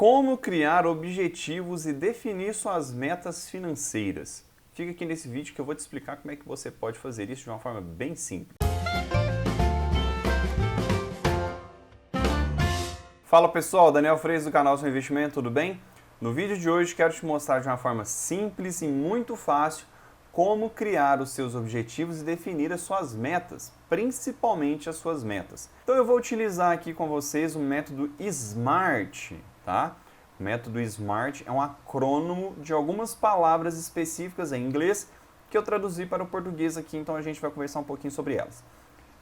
Como criar objetivos e definir suas metas financeiras? Fica aqui nesse vídeo que eu vou te explicar como é que você pode fazer isso de uma forma bem simples. Fala pessoal, Daniel Freitas do canal Seu Investimento, tudo bem? No vídeo de hoje quero te mostrar de uma forma simples e muito fácil como criar os seus objetivos e definir as suas metas, principalmente as suas metas. Então eu vou utilizar aqui com vocês o método SMART, tá? O método SMART é um acrônimo de algumas palavras específicas em inglês que eu traduzi para o português aqui, então a gente vai conversar um pouquinho sobre elas.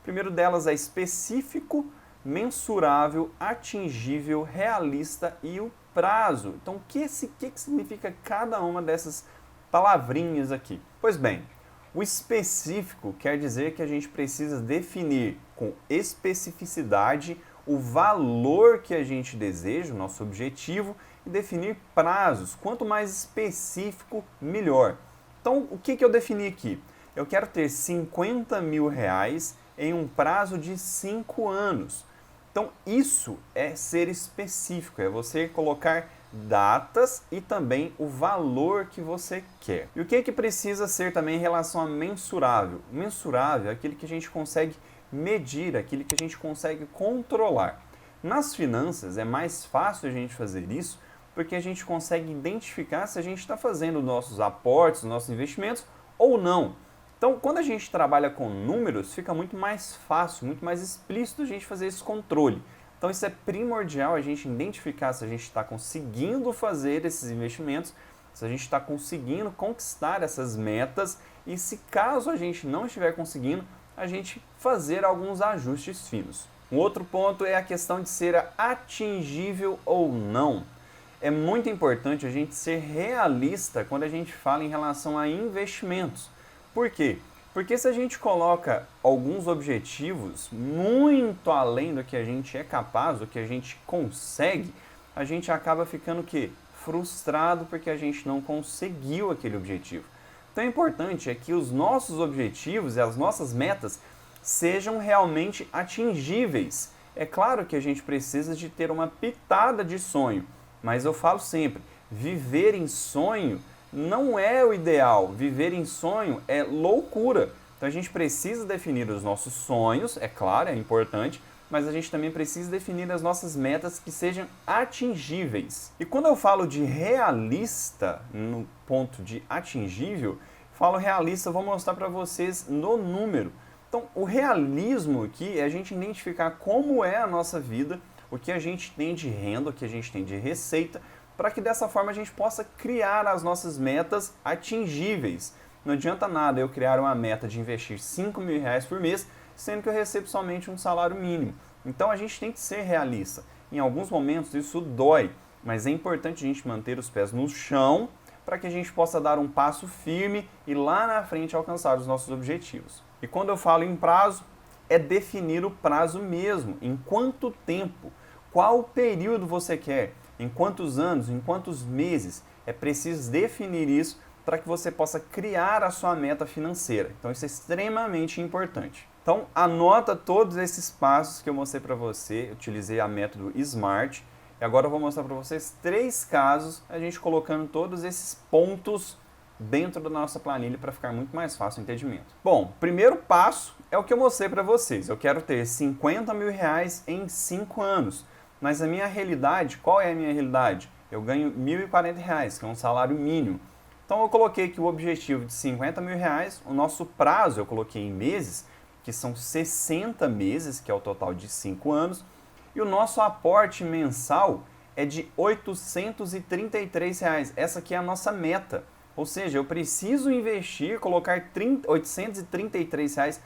O primeiro delas é específico, mensurável, atingível, realista e o prazo. Então o que significa cada uma dessas palavrinhas aqui? Pois bem, o específico quer dizer que a gente precisa definir com especificidade o valor que a gente deseja, o nosso objetivo, e definir prazos. Quanto mais específico, melhor. Então, o que eu defini aqui? Eu quero ter 50 mil reais em um prazo de 5 anos. Então, isso é ser específico, é você colocar datas e também o valor que você quer. E o que precisa ser também em relação a mensurável? Mensurável é aquele que a gente consegue medir, aquele que a gente consegue controlar. Nas finanças é mais fácil a gente fazer isso porque a gente consegue identificar se a gente está fazendo nossos aportes, nossos investimentos ou não. Então, quando a gente trabalha com números, fica muito mais fácil, muito mais explícito a gente fazer esse controle. Então, isso é primordial a gente identificar se a gente está conseguindo fazer esses investimentos, se a gente está conseguindo conquistar essas metas e se caso a gente não estiver conseguindo, a gente fazer alguns ajustes finos. Um outro ponto é a questão de ser atingível ou não. É muito importante a gente ser realista quando a gente fala em relação a investimentos. Por quê? Porque se a gente coloca alguns objetivos muito além do que a gente é capaz, do que a gente consegue, a gente acaba ficando o quê? Frustrado porque a gente não conseguiu aquele objetivo. Então, o importante é que os nossos objetivos e as nossas metas sejam realmente atingíveis. É claro que a gente precisa de ter uma pitada de sonho, mas eu falo sempre, viver em sonho não é o ideal. Viver em sonho é loucura. Então a gente precisa definir os nossos sonhos, é claro, é importante, mas a gente também precisa definir as nossas metas que sejam atingíveis. E quando eu falo de realista, no ponto de atingível, falo realista, vou mostrar para vocês no número. Então, o realismo aqui é a gente identificar como é a nossa vida, o que a gente tem de renda, o que a gente tem de receita, para que dessa forma a gente possa criar as nossas metas atingíveis. Não adianta nada eu criar uma meta de investir 5 mil reais por mês, sendo que eu recebo somente um salário mínimo. Então a gente tem que ser realista. Em alguns momentos isso dói, mas é importante a gente manter os pés no chão para que a gente possa dar um passo firme e lá na frente alcançar os nossos objetivos. E quando eu falo em prazo, é definir o prazo mesmo. Em quanto tempo? Qual período você quer? Em quantos anos? Em quantos meses? É preciso definir isso para que você possa criar a sua meta financeira. Então isso é extremamente importante. Então anota todos esses passos que eu mostrei para você. Eu utilizei a método SMART. E agora eu vou mostrar para vocês 3 casos, a gente colocando todos esses pontos dentro da nossa planilha para ficar muito mais fácil o entendimento. Bom, primeiro passo é o que eu mostrei para vocês. Eu quero ter 50 mil reais em 5 anos. Mas a minha realidade, qual é a minha realidade? Eu ganho R$ 1.040, que é um salário mínimo. Então eu coloquei aqui o objetivo de 50 mil reais, o nosso prazo eu coloquei em meses, que são 60 meses, que é o total de 5 anos, e o nosso aporte mensal é de R$ 833 reais. Essa aqui é a nossa meta. Ou seja, eu preciso investir, colocar R$ 833 reais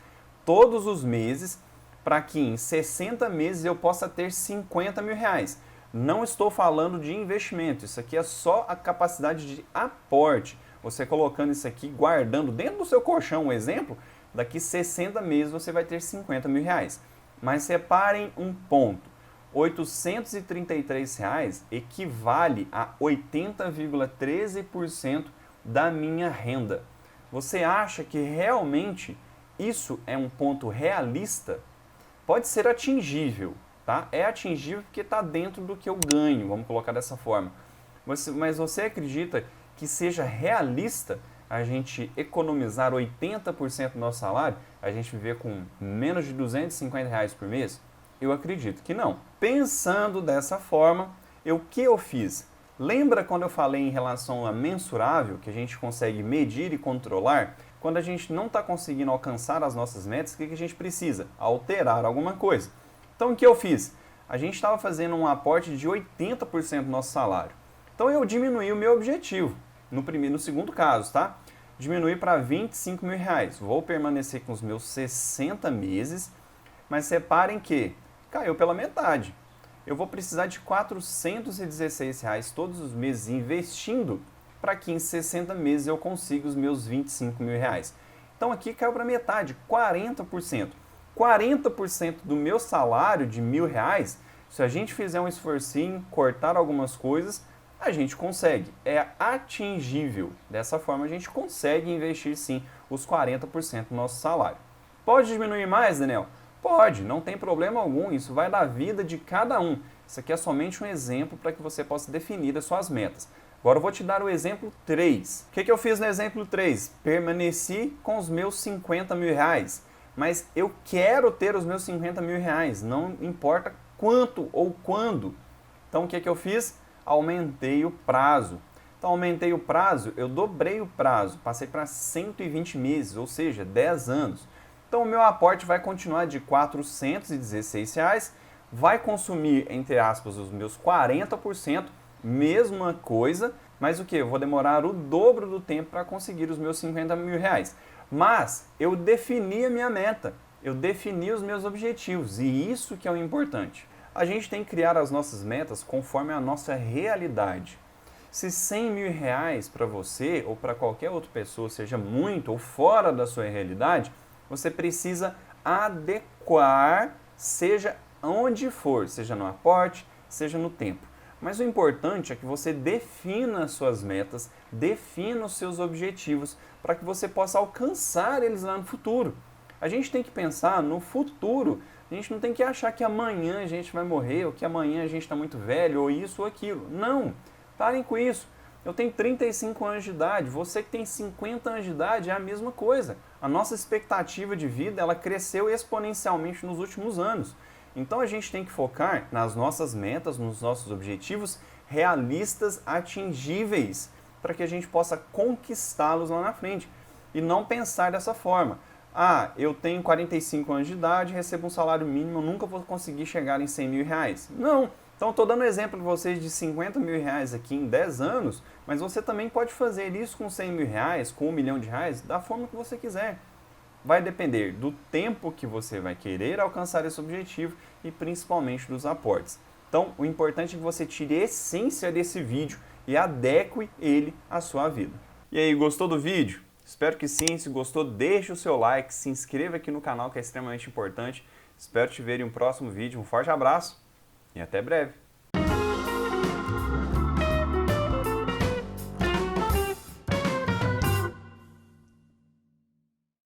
todos os meses, para que em 60 meses eu possa ter 50 mil reais. Não estou falando de investimento, isso aqui é só a capacidade de aporte. Você colocando isso aqui, guardando dentro do seu colchão, um exemplo, daqui 60 meses você vai ter 50 mil reais. Mas separem um ponto, R$ 833 reais equivale a 80,13% da minha renda. Você acha que realmente isso é um ponto realista? Pode ser atingível, tá? É atingível porque está dentro do que eu ganho, vamos colocar dessa forma. Mas você acredita que seja realista a gente economizar 80% do nosso salário, a gente viver com menos de R$ 250 por mês? Eu acredito que não. Pensando dessa forma, o que eu fiz? Lembra quando eu falei em relação a mensurável, que a gente consegue medir e controlar? Quando a gente não está conseguindo alcançar as nossas metas, o que a gente precisa? Alterar alguma coisa. Então, o que eu fiz? A gente estava fazendo um aporte de 80% do nosso salário. Então, eu diminuí o meu objetivo, no segundo caso, tá? Diminuí para R$ 25.000. Vou permanecer com os meus 60 meses, mas reparem que caiu pela metade. Eu vou precisar de R$ 416 todos os meses investindo para que em 60 meses eu consiga os meus R$ 25.000. Então aqui caiu para metade, 40%. 40% do meu salário de R$ 1.000, se a gente fizer um esforcinho, cortar algumas coisas, a gente consegue. É atingível. Dessa forma a gente consegue investir sim os 40% do nosso salário. Pode diminuir mais, Daniel? Pode, não tem problema algum, isso vai da vida de cada um. Isso aqui é somente um exemplo para que você possa definir as suas metas. Agora eu vou te dar o exemplo 3. O que eu fiz no exemplo 3? Permaneci com os meus R$ 50.000, mas eu quero ter os meus R$ 50.000, não importa quanto ou quando. Então o que eu fiz? Aumentei o prazo. Então aumentei o prazo, eu dobrei o prazo, passei para 120 meses, ou seja, 10 anos. Então o meu aporte vai continuar de R$ 416, vai consumir, entre aspas, os meus 40%, mesma coisa, mas o que? Eu vou demorar o dobro do tempo para conseguir os meus R$ 50.000. Mas eu defini a minha meta, eu defini os meus objetivos, e isso que é o importante. A gente tem que criar as nossas metas conforme a nossa realidade. Se R$ 100.000 para você ou para qualquer outra pessoa seja muito ou fora da sua realidade, você precisa adequar, seja onde for, seja no aporte, seja no tempo. Mas o importante é que você defina as suas metas, defina os seus objetivos, para que você possa alcançar eles lá no futuro. A gente tem que pensar no futuro, a gente não tem que achar que amanhã a gente vai morrer, ou que amanhã a gente está muito velho, ou isso ou aquilo. Não, parem com isso. Eu tenho 35 anos de idade, você que tem 50 anos de idade é a mesma coisa. A nossa expectativa de vida ela cresceu exponencialmente nos últimos anos. Então a gente tem que focar nas nossas metas, nos nossos objetivos realistas, atingíveis, para que a gente possa conquistá-los lá na frente. E não pensar dessa forma. Ah, eu tenho 45 anos de idade, recebo um salário mínimo, eu nunca vou conseguir chegar em R$ 100.000. Não! Então, estou dando exemplo para vocês de R$ 50.000 aqui em 10 anos, mas você também pode fazer isso com R$ 100.000, com R$ 1.000.000, da forma que você quiser. Vai depender do tempo que você vai querer alcançar esse objetivo e principalmente dos aportes. Então, o importante é que você tire a essência desse vídeo e adeque ele à sua vida. E aí, gostou do vídeo? Espero que sim. Se gostou, deixe o seu like, se inscreva aqui no canal que é extremamente importante. Espero te ver em um próximo vídeo. Um forte abraço e até breve.